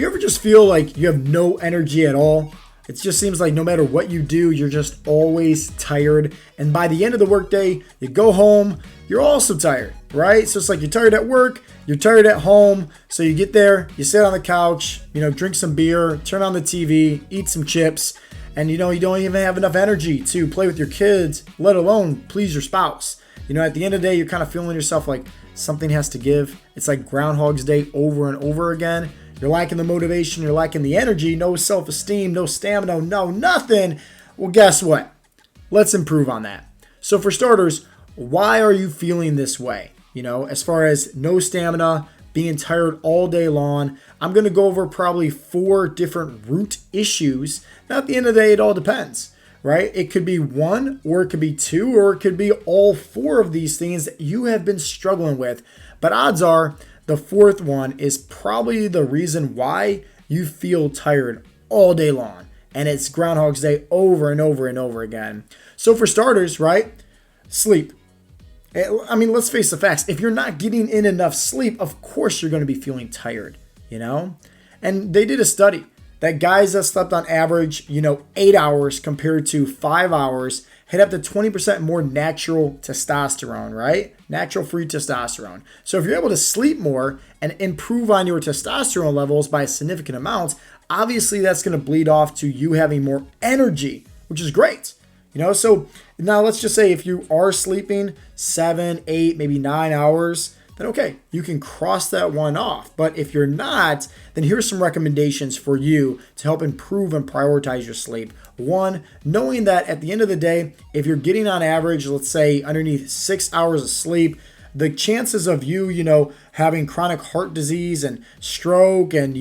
You ever just feel like you have no energy at all? It just seems like no matter what you do, you're just always tired. And by the end of the workday, you go home, you're also tired, right? So it's like you're tired at work, you're tired at home. So you get there, you sit on the couch, drink some beer, turn on the TV, eat some chips, and you don't even have enough energy to play with your kids, let alone please your spouse. At the end of the day, you're kind of feeling yourself like something has to give. It's like Groundhog's Day over and over again. You're lacking the motivation, you're lacking the energy, no self-esteem, no stamina, no nothing. Well, guess what? Let's improve on that. So for starters, why are you feeling this way? As far as no stamina, being tired all day long, I'm going to go over probably 4 different root issues. Now, at the end of the day, it all depends, right? It could be 1, or it could be 2, or it could be all 4 of these things that you have been struggling with. But odds are, the 4th one is probably the reason why you feel tired all day long. And it's Groundhog's Day over and over and over again. So for starters, right? Sleep. I mean, let's face the facts. If you're not getting in enough sleep, of course you're going to be feeling tired, And they did a study that guys that slept on average, 8 hours compared to 5 hours had up to 20% more natural testosterone, right? Natural free testosterone. So if you're able to sleep more and improve on your testosterone levels by a significant amount, obviously that's going to bleed off to you having more energy, which is great. So now let's just say if you are sleeping 7, 8, maybe 9 hours, then okay, you can cross that one off. But if you're not, then here's some recommendations for you to help improve and prioritize your sleep. 1, knowing that at the end of the day, if you're getting on average, let's say underneath 6 hours of sleep, the chances of you, having chronic heart disease and stroke and,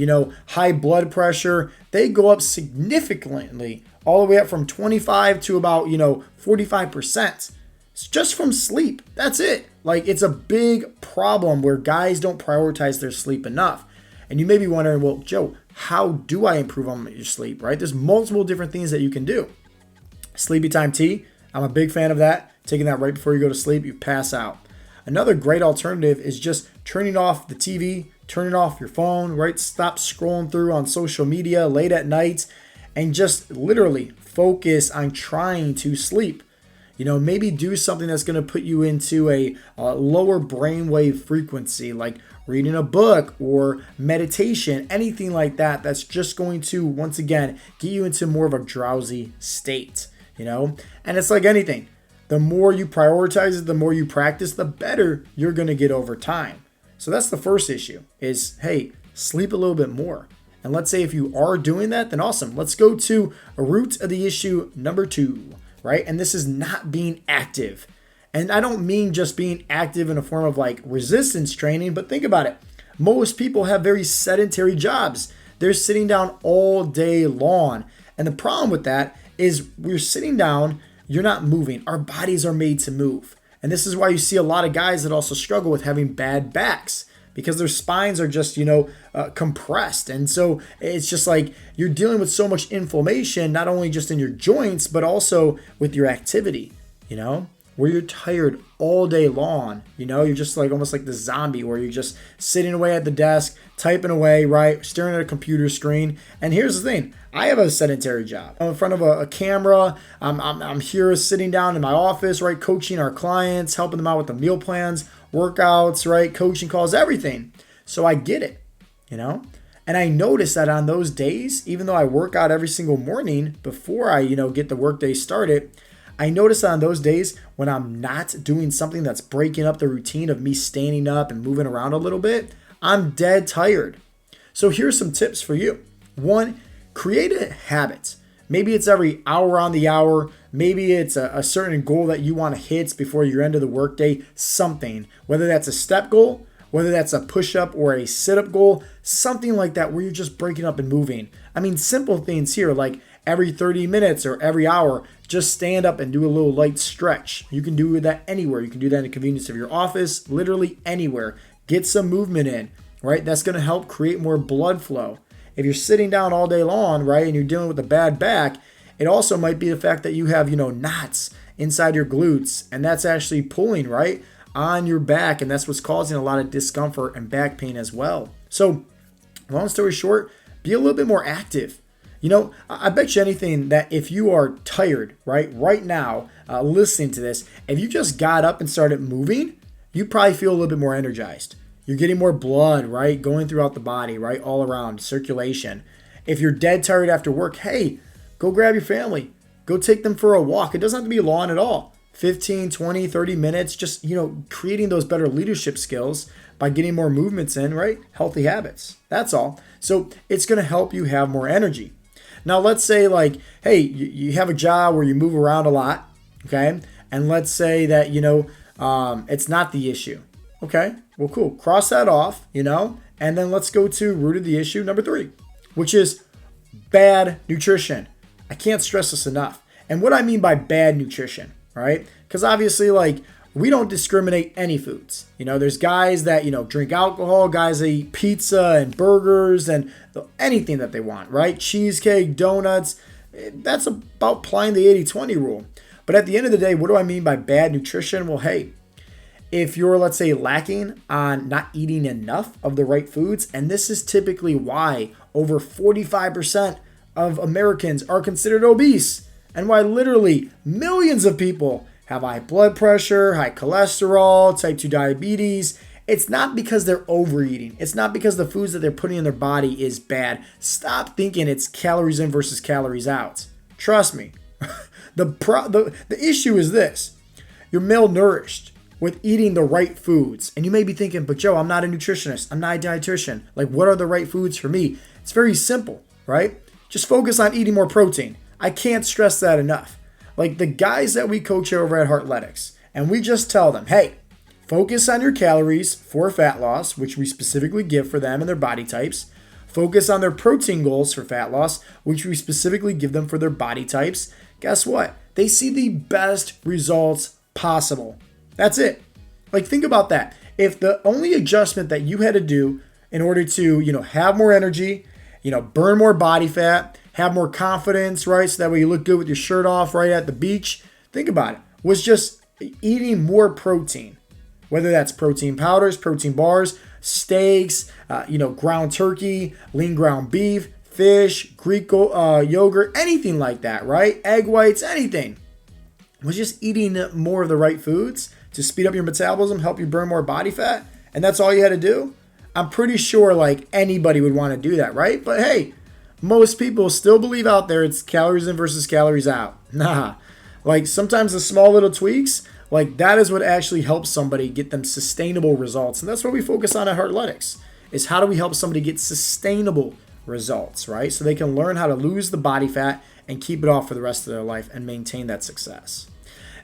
high blood pressure, they go up significantly, all the way up from 25 to about, 45%. It's just from sleep. That's it. Like, it's a big problem where guys don't prioritize their sleep enough. And you may be wondering, well, Joe, how do I improve on your sleep, right? There's multiple different things that you can do. Sleepy time tea. I'm a big fan of that. Taking that right before you go to sleep, you pass out. Another great alternative is just turning off the TV, turning off your phone, right? Stop scrolling through on social media late at night and just literally focus on trying to sleep. Maybe do something that's going to put you into a lower brainwave frequency, like reading a book or meditation, anything like that. That's just going to, once again, get you into more of a drowsy state, And it's like anything. The more you prioritize it, the more you practice, the better you're going to get over time. So that's the first issue is, hey, sleep a little bit more. And let's say if you are doing that, then awesome. Let's go to a root of the issue number 2, right? And this is not being active. And I don't mean just being active in a form of like resistance training, but think about it. Most people have very sedentary jobs. They're sitting down all day long. And the problem with that is we're sitting down, you're not moving. Our bodies are made to move. And this is why you see a lot of guys that also struggle with having bad backs because their spines are just, compressed. And so it's just like you're dealing with so much inflammation, not only just in your joints, but also with your activity, where you're tired all day long. You're just like almost like the zombie where you're just sitting away at the desk, typing away, right? Staring at a computer screen. And here's the thing. I have a sedentary job. I'm in front of a camera. I'm here sitting down in my office, right? Coaching our clients, helping them out with the meal plans, workouts, right? Coaching calls, everything. So I get it, And I notice that on those days, even though I work out every single morning before I, get the workday started, I notice that on those days when I'm not doing something that's breaking up the routine of me standing up and moving around a little bit, I'm dead tired. So here's some tips for you. 1, create a habit. Maybe it's every hour on the hour. Maybe it's a certain goal that you want to hit before your end of the workday. Something, whether that's a step goal, whether that's a push-up or a sit-up goal, something like that where you're just breaking up and moving. I mean, simple things here like every 30 minutes or every hour, just stand up and do a little light stretch. You can do that anywhere. You can do that in the convenience of your office, literally anywhere. Get some movement in, right? That's going to help create more blood flow. If you're sitting down all day long, right, and you're dealing with a bad back, it also might be the fact that you have, knots inside your glutes, and that's actually pulling, right, on your back, and that's what's causing a lot of discomfort and back pain as well. So, long story short, be a little bit more active. I bet you anything that if you are tired, right now, listening to this, if you just got up and started moving, you probably feel a little bit more energized. You're getting more blood, right, going throughout the body, right, all around, circulation. If you're dead tired after work, hey, go grab your family. Go take them for a walk. It doesn't have to be long at all. 15, 20, 30 minutes, just, creating those better leadership skills by getting more movements in, right? Healthy habits. That's all. So it's going to help you have more energy. Now, let's say hey, you have a job where you move around a lot, okay? And let's say that, it's not the issue. Okay, well, cool. Cross that off, and then let's go to root of the issue number 3, which is bad nutrition. I can't stress this enough. And what I mean by bad nutrition, right? Because obviously, we don't discriminate any foods. There's guys that, drink alcohol, guys that eat pizza and burgers and anything that they want, right? Cheesecake, donuts. That's about applying the 80-20 rule. But at the end of the day, what do I mean by bad nutrition? Well, hey, if you're, let's say, lacking on not eating enough of the right foods, and this is typically why over 45% of Americans are considered obese, and why literally millions of people have high blood pressure, high cholesterol, type 2 diabetes. It's not because they're overeating. It's not because the foods that they're putting in their body is bad. Stop thinking it's calories in versus calories out. Trust me. The issue is this. You're malnourished with eating the right foods. And you may be thinking, but Joe, I'm not a nutritionist. I'm not a dietitian. What are the right foods for me? It's very simple, right? Just focus on eating more protein. I can't stress that enough. The guys that we coach over at Heartletics, and we just tell them, hey, focus on your calories for fat loss, which we specifically give for them and their body types. Focus on their protein goals for fat loss, which we specifically give them for their body types. Guess what? They see the best results possible. That's it. Think about that. If the only adjustment that you had to do in order to, have more energy, burn more body fat, have more confidence, right? So that way you look good with your shirt off right at the beach. Think about it. Was just eating more protein, whether that's protein powders, protein bars, steaks, ground turkey, lean ground beef, fish, Greek yogurt, anything like that, right? Egg whites, anything. Was just eating more of the right foods to speed up your metabolism, help you burn more body fat, and that's all you had to do. I'm pretty sure anybody would want to do that, right? But hey, most people still believe out there it's calories in versus calories out. Nah. Sometimes the small little tweaks, that is what actually helps somebody get them sustainable results. And that's what we focus on at Heartletics, is how do we help somebody get sustainable results, right? So they can learn how to lose the body fat and keep it off for the rest of their life and maintain that success.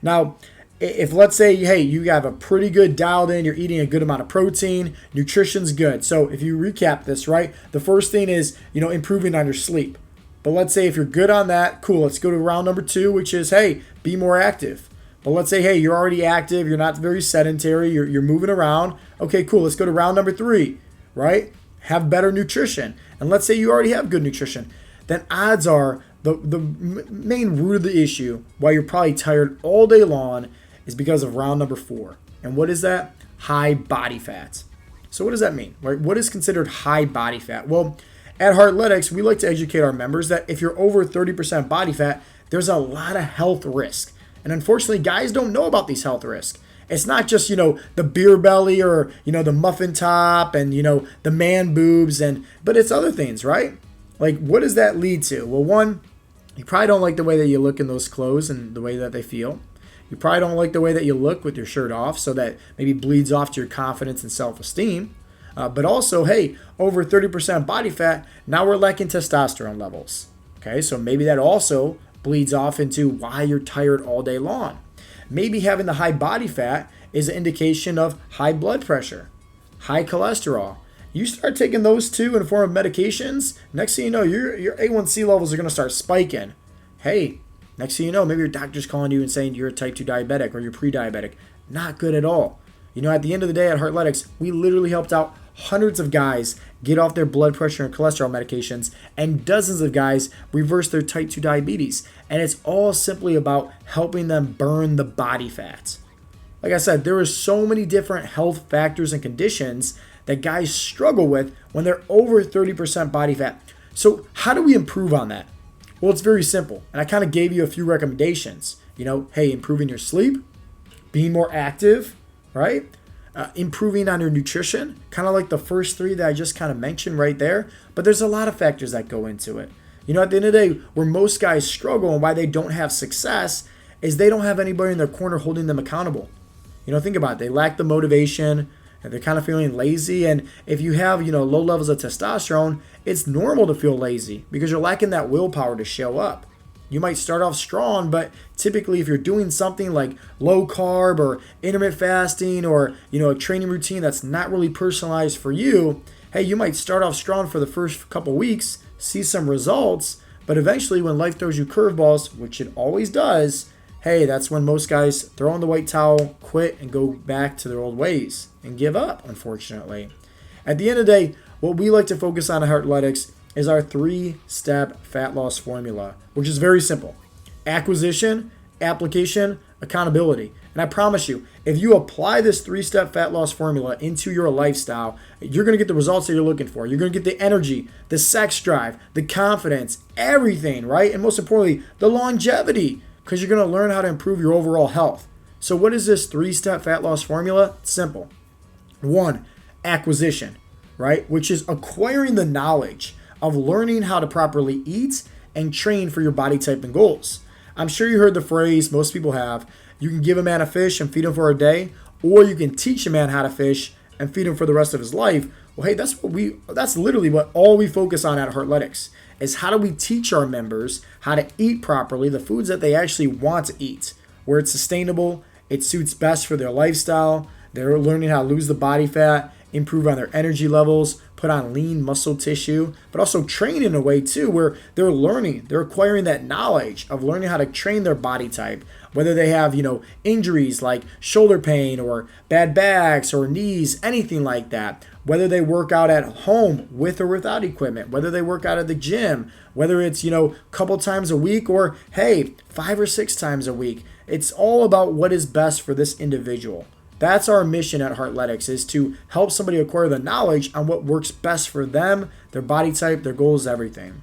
Now, if let's say, hey, you have a pretty good dialed in, you're eating a good amount of protein, nutrition's good. So if you recap this, right, the first thing is, improving on your sleep. But let's say if you're good on that, cool, let's go to round number 2, which is, hey, be more active. But let's say, hey, you're already active, you're not very sedentary, you're moving around. Okay, cool, let's go to round number 3, right? Have better nutrition. And let's say you already have good nutrition. Then odds are the main root of the issue, why you're probably tired all day long, is because of round number 4. And what is that? High body fat. So what does that mean? Right? What is considered high body fat? Well, at Heartletics, we like to educate our members that if you're over 30% body fat, there's a lot of health risk. And unfortunately, guys don't know about these health risks. It's not just, the beer belly or, the muffin top and, the man boobs, but it's other things, right? What does that lead to? Well, one, you probably don't like the way that you look in those clothes and the way that they feel. You probably don't like the way that you look with your shirt off, so that maybe bleeds off to your confidence and self-esteem. But also, hey, over 30% body fat, now we're lacking testosterone levels. Okay, so maybe that also bleeds off into why you're tired all day long. Maybe having the high body fat is an indication of high blood pressure, high cholesterol. You start taking those two in the form of medications, next thing you know, your A1C levels are going to start spiking. Hey, next thing you know, maybe your doctor's calling you and saying you're a type 2 diabetic or you're pre-diabetic. Not good at all. At the end of the day at Heartletics, we literally helped out hundreds of guys get off their blood pressure and cholesterol medications, and dozens of guys reverse their type 2 diabetes. And it's all simply about helping them burn the body fat. Like I said, there are so many different health factors and conditions that guys struggle with when they're over 30% body fat. So how do we improve on that? Well, it's very simple. And I kind of gave you a few recommendations. Hey, improving your sleep, being more active, right? Improving on your nutrition, kind of like the first three that I just kind of mentioned right there. But there's a lot of factors that go into it. At the end of the day, where most guys struggle and why they don't have success is they don't have anybody in their corner holding them accountable. Think about it. They lack the motivation and they're kind of feeling lazy. And if you have, low levels of testosterone, it's normal to feel lazy because you're lacking that willpower to show up. You might start off strong, but typically if you're doing something like low carb or intermittent fasting or, a training routine that's not really personalized for you, hey, you might start off strong for the first couple weeks, see some results, but eventually when life throws you curveballs, which it always does, hey, that's when most guys throw in the white towel, quit, and go back to their old ways and give up, unfortunately. At the end of the day, what we like to focus on at Heartletics is our 3-step fat loss formula, which is very simple. Acquisition, application, accountability. And I promise you, if you apply this 3-step fat loss formula into your lifestyle, you're going to get the results that you're looking for. You're going to get the energy, the sex drive, the confidence, everything, right? And most importantly, the longevity, because you're going to learn how to improve your overall health. So what is this 3-step fat loss formula? It's simple. 1, acquisition, right? Which is acquiring the knowledge of learning how to properly eat and train for your body type and goals. I'm sure you heard the phrase, most people have, you can give a man a fish and feed him for a day, or you can teach a man how to fish and feed him for the rest of his life. Well, hey, that's literally what all we focus on at Heartletics is how do we teach our members how to eat properly, the foods that they actually want to eat, where it's sustainable, it suits best for their lifestyle, they're learning how to lose the body fat, improve on their energy levels, put on lean muscle tissue, but also train in a way too where they're acquiring that knowledge of learning how to train their body type, whether they have, injuries like shoulder pain or bad backs or knees, anything like that, whether they work out at home with or without equipment, whether they work out at the gym, whether it's, couple times a week or, hey, 5 or 6 times a week. It's all about what is best for this individual. That's our mission at Heartletics, is to help somebody acquire the knowledge on what works best for them, their body type, their goals, everything.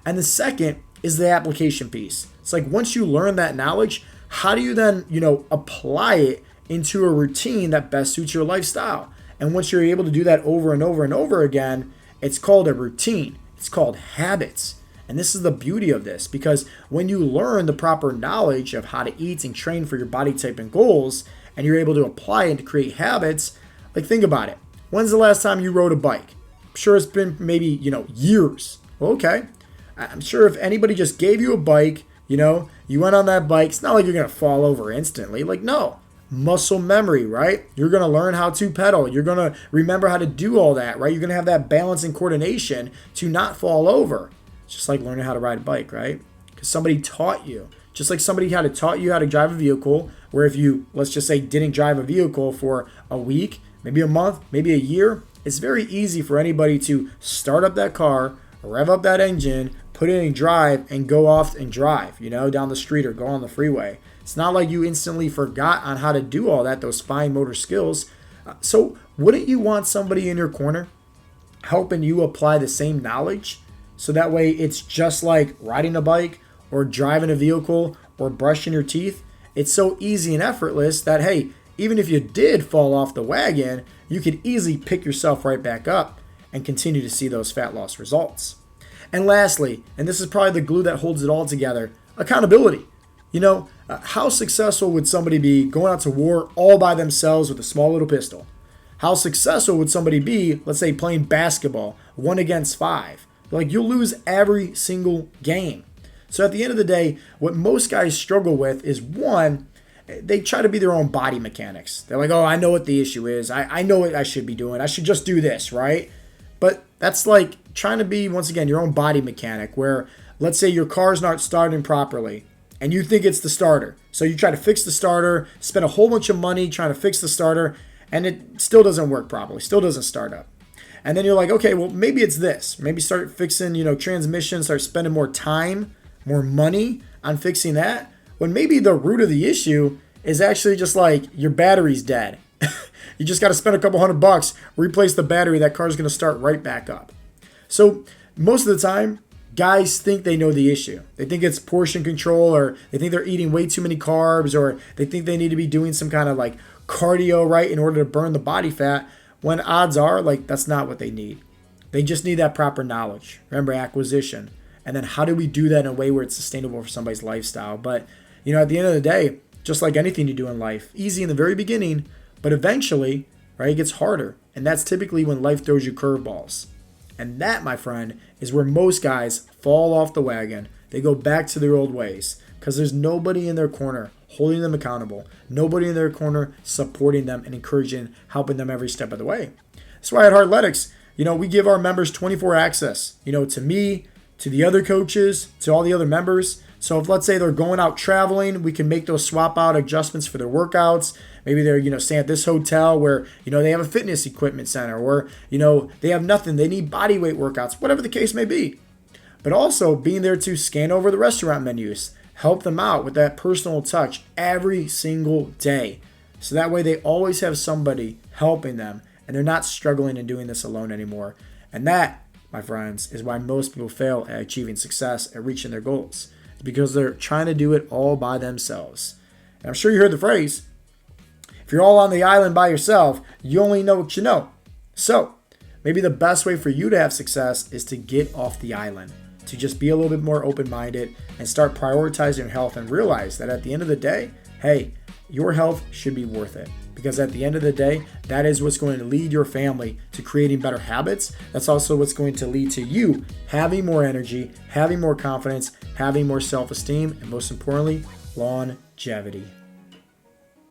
And the second is the application piece. It's like once you learn that knowledge, how do you then, apply it into a routine that best suits your lifestyle? And once you're able to do that over and over and over again, it's called a routine. It's called habits. And this is the beauty of this, because when you learn the proper knowledge of how to eat and train for your body type and goals, and you're able to apply it to create habits, like think about it. When's the last time you rode a bike? I'm sure it's been maybe, years. Well, okay. I'm sure if anybody just gave you a bike, you went on that bike, it's not like you're going to fall over instantly. Like, no. Muscle memory, right? You're going to learn how to pedal. You're going to remember how to do all that, right? You're going to have that balance and coordination to not fall over. It's just like learning how to ride a bike, right? Because somebody taught you. Just like somebody had taught you how to drive a vehicle, where if you, let's just say, didn't drive a vehicle for a week, maybe a month, maybe a year, it's very easy for anybody to start up that car, rev up that engine, put it in drive, and go off and drive, down the street or go on the freeway. It's not like you instantly forgot on how to do all that, those fine motor skills. So wouldn't you want somebody in your corner helping you apply the same knowledge? So that way it's just like riding a bike or driving a vehicle or brushing your teeth. It's so easy and effortless that, hey, even if you did fall off the wagon, you could easily pick yourself right back up and continue to see those fat loss results. And lastly, and this is probably the glue that holds it all together, accountability. How successful would somebody be going out to war all by themselves with a small little pistol? How successful would somebody be, let's say, playing basketball 1 against 5? Like, you'll lose every single game. So at the end of the day, what most guys struggle with is, one, they try to be their own body mechanics. They're like, oh, I know what the issue is. I know what I should be doing. I should just do this, right? But that's like trying to be, once again, your own body mechanic, where let's say your car's not starting properly and you think it's the starter. So you try to fix the starter, spend a whole bunch of money trying to fix the starter, and it still doesn't work properly, still doesn't start up. And then you're like, okay, well, maybe it's this. Maybe start fixing, transmission, start spending more time, more money on fixing that, when maybe the root of the issue is actually just like your battery's dead. You just got to spend a couple $100, replace the battery, that car's going to start right back up. So most of the time, guys think they know the issue. They think it's portion control, or they think they're eating way too many carbs, or they think they need to be doing some kind of like cardio, right, in order to burn the body fat, when odds are like that's not what they need. They just need that proper knowledge. Remember, acquisition. And then how do we do that in a way where it's sustainable for somebody's lifestyle? But, at the end of the day, just like anything you do in life, easy in the very beginning, but eventually, right, it gets harder. And that's typically when life throws you curveballs. And that, my friend, is where most guys fall off the wagon. They go back to their old ways because there's nobody in their corner holding them accountable, nobody in their corner supporting them and encouraging, helping them every step of the way. That's why at Heartletics, we give our members 24 access, to me, to the other coaches, to all the other members. So if, let's say, they're going out traveling, we can make those swap out adjustments for their workouts. Maybe they're, staying at this hotel where, they have a fitness equipment center, or, they have nothing. They need body weight workouts, whatever the case may be. But also being there to scan over the restaurant menus, help them out with that personal touch every single day. So that way they always have somebody helping them, and they're not struggling and doing this alone anymore. And that, my friends, is why most people fail at achieving success, at reaching their goals. It's because they're trying to do it all by themselves. And I'm sure you heard the phrase, if you're all on the island by yourself, you only know what you know. So maybe the best way for you to have success is to get off the island, to just be a little bit more open-minded and start prioritizing your health, and realize that at the end of the day, hey, your health should be worth it. Because at the end of the day, that is what's going to lead your family to creating better habits. That's also what's going to lead to you having more energy, having more confidence, having more self-esteem, and most importantly, longevity.